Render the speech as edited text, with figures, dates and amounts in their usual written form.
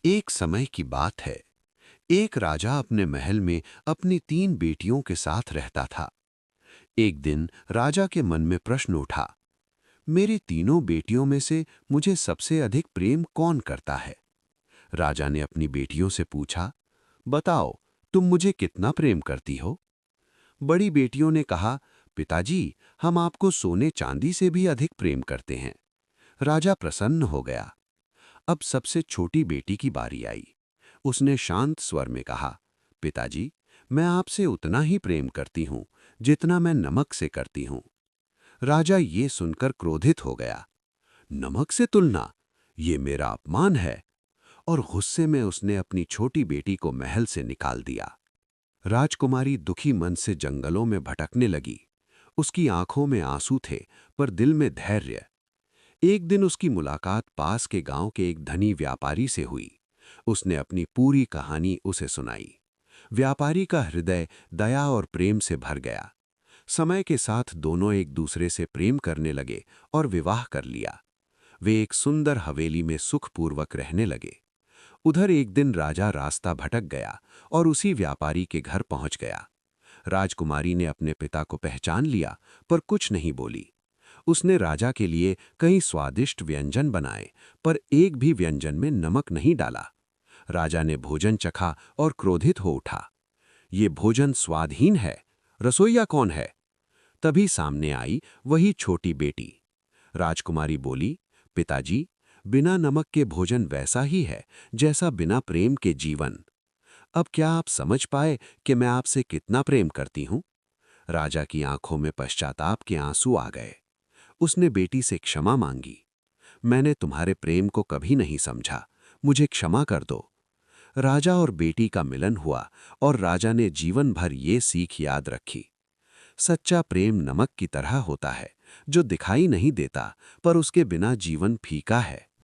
एक समय की बात है। एक राजा अपने महल में अपनी 3 बेटियों के साथ रहता था। एक दिन राजा के मन में प्रश्न उठा, मेरी तीनों बेटियों में से मुझे सबसे अधिक प्रेम कौन करता है? राजा ने अपनी बेटियों से पूछा, बताओ, तुम मुझे कितना प्रेम करती हो? बड़ी बेटियों ने कहा, पिताजी, हम आपको सोने चांदी से भी अधिक प्रेम करते हैं। राजा प्रसन्न हो गया। अब सबसे छोटी बेटी की बारी आई। उसने शांत स्वर में कहा, पिताजी, मैं आपसे उतना ही प्रेम करती हूं जितना मैं नमक से करती हूं। राजा ये सुनकर क्रोधित हो गया। नमक से तुलना, ये मेरा अपमान है। और गुस्से में उसने अपनी छोटी बेटी को महल से निकाल दिया। राजकुमारी दुखी मन से जंगलों में भटकने लगी। उसकी आंखों में आंसू थे, पर दिल में धैर्य। एक दिन उसकी मुलाकात पास के गांव के एक धनी व्यापारी से हुई। उसने अपनी पूरी कहानी उसे सुनाई। व्यापारी का हृदय दया और प्रेम से भर गया। समय के साथ दोनों एक दूसरे से प्रेम करने लगे और विवाह कर लिया। वे एक सुंदर हवेली में सुखपूर्वक रहने लगे। उधर एक दिन राजा रास्ता भटक गया और उसी व्यापारी के घर पहुंच गया। राजकुमारी ने अपने पिता को पहचान लिया, पर कुछ नहीं बोली। उसने राजा के लिए कई स्वादिष्ट व्यंजन बनाए, पर एक भी व्यंजन में नमक नहीं डाला। राजा ने भोजन चखा और क्रोधित हो उठा। ये भोजन स्वादहीन है, रसोइया कौन है? तभी सामने आई वही छोटी बेटी। राजकुमारी बोली, पिताजी, बिना नमक के भोजन वैसा ही है जैसा बिना प्रेम के जीवन। अब क्या आप समझ पाए कि मैं आपसे कितना प्रेम करती हूं? राजा की आंखों में पश्चाताप के आंसू आ गए। उसने बेटी से क्षमा मांगी। मैंने तुम्हारे प्रेम को कभी नहीं समझा, मुझे क्षमा कर दो। राजा और बेटी का मिलन हुआ और राजा ने जीवन भर ये सीख याद रखी। सच्चा प्रेम नमक की तरह होता है, जो दिखाई नहीं देता, पर उसके बिना जीवन फीका है।